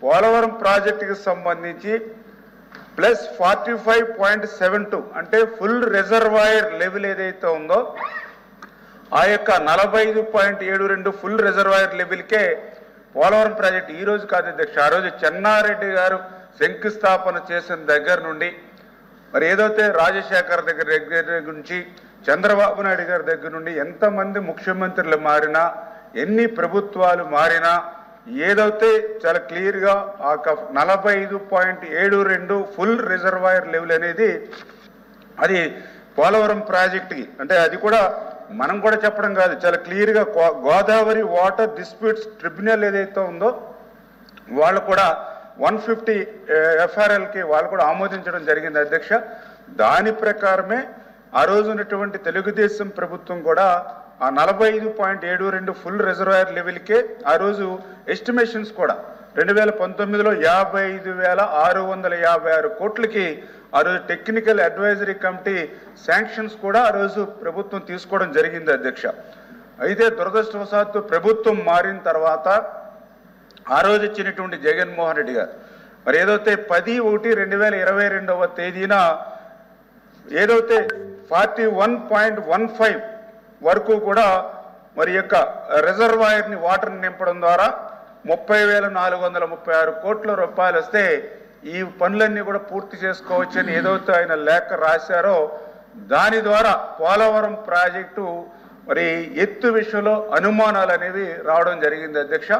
పోలవరం ప్రాజెక్టుకి సంబంధించి ప్లస్ 45.72 అంటే ఫుల్ రిజర్వాయర్ లెవెల్ ఏదైతే ఉందో ఆ యొక్క 45.72 ఫుల్ రిజర్వాయర్ లెవెల్కే పోలవరం ప్రాజెక్టు ఈ రోజు కాదు అధ్యక్ష, ఆ రోజు చెన్నారెడ్డి గారు శంకుస్థాపన చేసిన దగ్గర నుండి మరి ఏదైతే రాజశేఖర్ దగ్గర నుంచి చంద్రబాబు నాయుడు గారి దగ్గర నుండి ఎంతమంది ముఖ్యమంత్రులు మారినా ఎన్ని ప్రభుత్వాలు మారినా ఏదైతే చాలా క్లియర్గా ఆ 45.72 ఫుల్ రిజర్వాయర్ లెవెల్ అనేది అది పోలవరం ప్రాజెక్టుకి అంటే అది కూడా మనం కూడా చెప్పడం కాదు, చాలా క్లియర్గా గోదావరి వాటర్ డిస్ప్యూట్స్ ట్రిబ్యునల్ ఏదైతే ఉందో వాళ్ళు కూడా 150 FRLకి వాళ్ళు కూడా ఆమోదించడం జరిగింది అధ్యక్ష. దాని ప్రకారమే ఆ రోజు ఉన్నటువంటి తెలుగుదేశం ప్రభుత్వం కూడా ఆ 45.72 ఫుల్ రిజర్వాయర్ లెవెల్కే ఆ రోజు ఎస్టిమేషన్స్ కూడా 2019లో 55,656 కోట్లకి ఆ రోజు టెక్నికల్ అడ్వైజరీ కమిటీ శాంక్షన్స్ కూడా ఆ రోజు ప్రభుత్వం తీసుకోవడం జరిగింది అధ్యక్ష. అయితే దురదృష్టవశాత్తు ప్రభుత్వం మారిన తర్వాత ఆ రోజు ఇచ్చినటువంటి జగన్మోహన్ రెడ్డి గారు మరి ఏదైతే 10/1/2022 తేదీన ఏదైతే 41.15 వరకు కూడా మరి యొక్క రిజర్వాయర్ని వాటర్ని నింపడం ద్వారా 30,436 కోట్ల రూపాయలు వస్తే ఈ పనులన్నీ కూడా పూర్తి చేసుకోవచ్చని ఏదైతే ఆయన లేఖ రాశారో దాని ద్వారా పోలవరం ప్రాజెక్టు మరి ఎత్తు విషయంలో అనుమానాలు అనేవి రావడం జరిగింది అధ్యక్ష.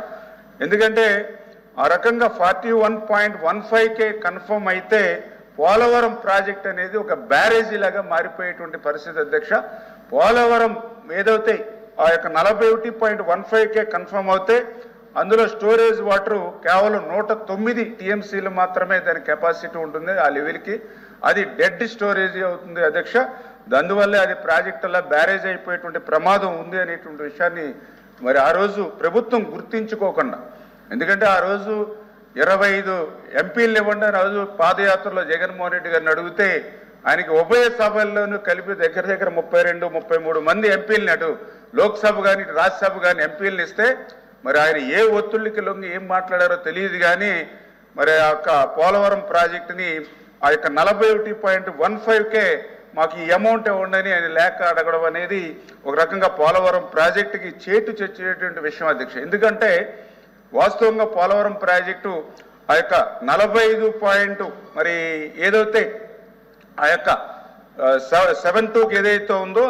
ఎందుకంటే ఆ రకంగా 41.15కే కన్ఫర్మ్ అయితే పోలవరం ప్రాజెక్ట్ అనేది ఒక బ్యారేజీ లాగా మారిపోయేటువంటి పరిస్థితి అధ్యక్ష. పోలవరం ఏదైతే ఆ యొక్క 41.15కే కన్ఫర్మ్ అవుతే అందులో స్టోరేజ్ వాటర్ కేవలం 109 TMCలు మాత్రమే దాని కెపాసిటీ ఉంటుంది ఆ లెవెల్కి, అది డెడ్ స్టోరేజ్ అవుతుంది అధ్యక్ష. అందువల్లే అది ప్రాజెక్టులా బ్యారేజ్ అయిపోయేటువంటి ప్రమాదం ఉంది అనేటువంటి విషయాన్ని మరి ఆ రోజు ప్రభుత్వం గుర్తించుకోకుండా, ఎందుకంటే ఆ రోజు 25 ఎంపీలు ఇవ్వండి ఆ రోజు పాదయాత్రలో జగన్మోహన్ రెడ్డి గారిని అడిగితే ఆయనకి ఉభయ సభల్లోనూ కలిపి దగ్గర 32-33 మంది ఎంపీలని అటు లోక్సభ కానీ రాజ్యసభ కానీ ఎంపీలను ఇస్తే మరి ఆయన ఏ ఒత్తిళ్ళకి లొంగి ఏం మాట్లాడారో తెలియదు. కానీ మరి ఆ యొక్క పోలవరం ప్రాజెక్టుని ఆ యొక్క 41.15కే మాకు ఈ అమౌంట్ ఇవ్వండి ఆయన లేఖ అడగడం అనేది ఒక రకంగా పోలవరం ప్రాజెక్టుకి చేటు చచ్చేటువంటి విషయం అధ్యక్ష. ఎందుకంటే వాస్తవంగా పోలవరం ప్రాజెక్టు ఆ యొక్క 45 మరి ఏదైతే ఆ యొక్క 7-2 ఏదైతే ఉందో